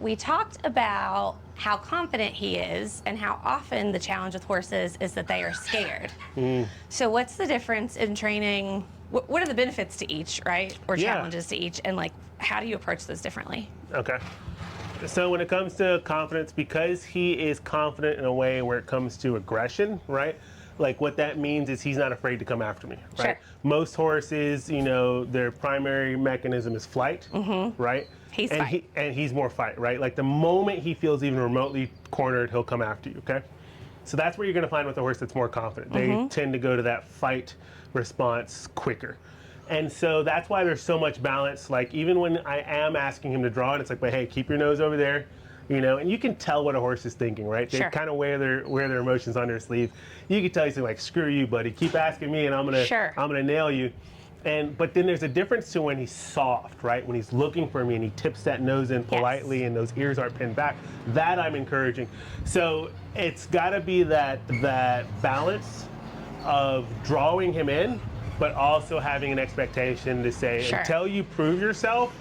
We talked about how confident he is and how often the challenge with horses is that they are scared. So what's the difference in training? What are the benefits to each, right? Or challenges to each? And like, how do you approach those differently? Okay. So when it comes to confidence, because he is confident in a way where it comes to aggression, right? Like what that means is he's not afraid to come after me, right? Sure. Most horses, you know, their primary mechanism is flight, right? He's and fight. He's more fight, right? Like the moment he feels even remotely cornered, he'll come after you, okay? So that's where you're gonna find with a horse that's more confident. They tend to go to that fight response quicker. And so that's why there's so much balance. Like even when I am asking him to draw it, it's like, but hey, keep your nose over there, you know, and you can tell what a horse is thinking, right? They kind of wear their emotions on their sleeve. You can tell he's like, screw you, buddy. Keep asking me and I'm gonna nail you. But then there's a difference to when he's soft, right? When he's looking for me and he tips that nose in politely and those ears aren't pinned back. That I'm encouraging. So it's gotta be that balance of drawing him in, but also having an expectation to say, until you prove yourself,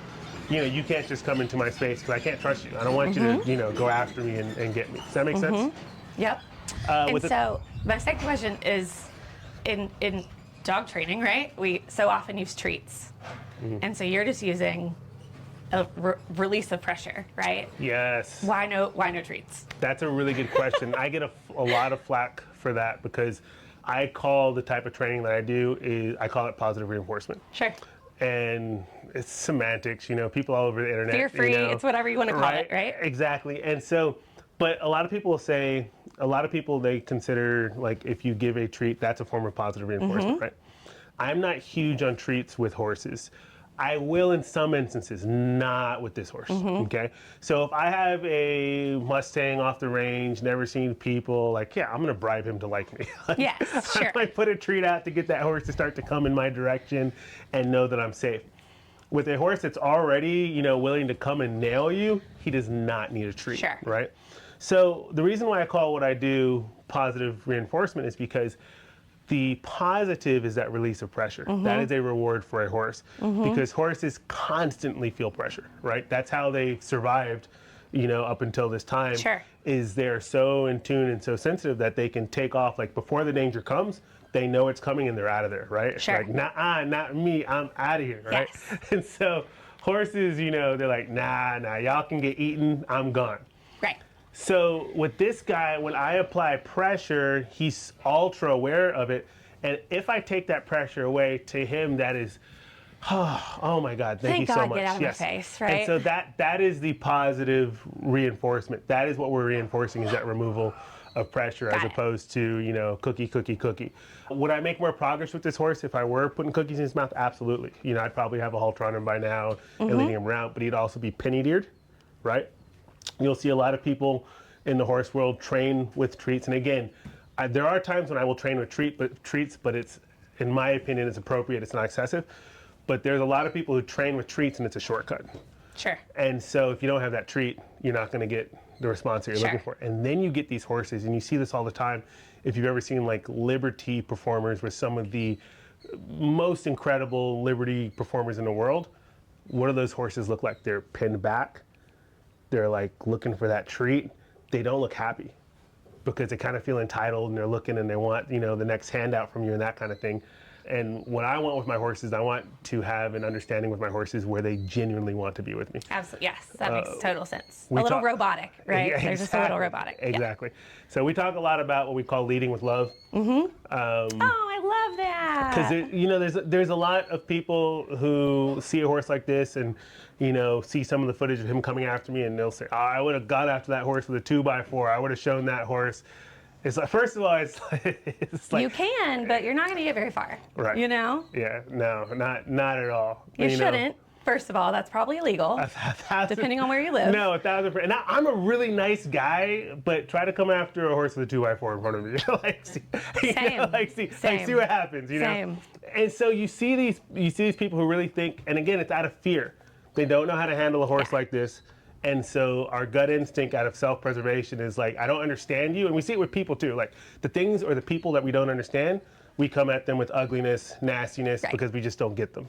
you know, you can't just come into my space because I can't trust you. I don't want you to, you know, go after me and get me. Does that make sense? Yep. And so my second question is, in dog training, right? We so often use treats. And so you're just using a release of pressure, right? Yes. Why no treats? That's a really good question. I get a lot of flack for that because I call the type of training that I do I call it positive reinforcement. Sure. And it's semantics, you know, people all over the internet. Fear free, you know, it's whatever you want to call it, right? Exactly. And so, but a lot of people they consider like if you give a treat, that's a form of positive reinforcement, right? I'm not huge on treats with horses. I will in some instances, not with this horse, okay? So if I have a Mustang off the range, never seen people, like, yeah, I'm gonna bribe him to like me. Yes, sure. I might put a treat out to get that horse to start to come in my direction and know that I'm safe. With a horse that's already, you know, willing to come and nail you, he does not need a treat, right? So the reason why I call what I do positive reinforcement is because the positive is that release of pressure. That is a reward for a horse because horses constantly feel pressure, right? That's how they survived, you know, up until this time. Is they're so in tune and so sensitive that they can take off, like before the danger comes, they know it's coming and they're out of there, right? It's like, nah, not me, I'm out of here, right? And so horses, you know, they're like, nah, y'all can get eaten, I'm gone. Right. So with this guy, when I apply pressure, he's ultra aware of it. And if I take that pressure away, to him, that is, oh my God, thank you so much. Get out of my face, right? And so that is the positive reinforcement. That is what we're reinforcing, is that removal of pressure as opposed to, you know, cookie. Would I make more progress with this horse if I were putting cookies in his mouth? Absolutely. You know, I'd probably have a halter on him by now and leading him around, but he'd also be penny-eared, right? You'll see a lot of people in the horse world train with treats. And again, there are times when I will train with treats, but it's, in my opinion, it's appropriate, it's not excessive. But there's a lot of people who train with treats and it's a shortcut. Sure. And so if you don't have that treat, you're not gonna get the response that you're looking for. And then you get these horses, and you see this all the time. If you've ever seen like Liberty performers with some of the most incredible Liberty performers in the world, what do those horses look like? They're pinned back. They're like looking for that treat. They don't look happy because they kind of feel entitled and they're looking and they want, you know, the next handout from you and that kind of thing. And what I want with my horses, I want to have an understanding with my horses where they genuinely want to be with me. Absolutely, yes, that makes total sense. A little robotic, right? Yeah, They're just a little robotic. Exactly. So we talk a lot about what we call leading with love. Oh, I love that. Because you know, there's a lot of people who see a horse like this and, you know, see some of the footage of him coming after me, and they'll say, "Oh, I would have got after that horse with a 2x4. I would have shown that horse." It's like, first of all, it's like you can, but you're not going to get very far. Right. You know? Yeah. No, not at all. You shouldn't. First of all, that's probably illegal, depending on where you live. No, 1,000%. And I'm a really nice guy, but try to come after a horse with a 2x4 in front of me. Like, see what happens. You know. And so you see these people who really think, and again, it's out of fear. They don't know how to handle a horse like this. And so our gut instinct out of self-preservation is like, I don't understand you. And we see it with people too. Like the things or the people that we don't understand, we come at them with ugliness, nastiness, because we just don't get them.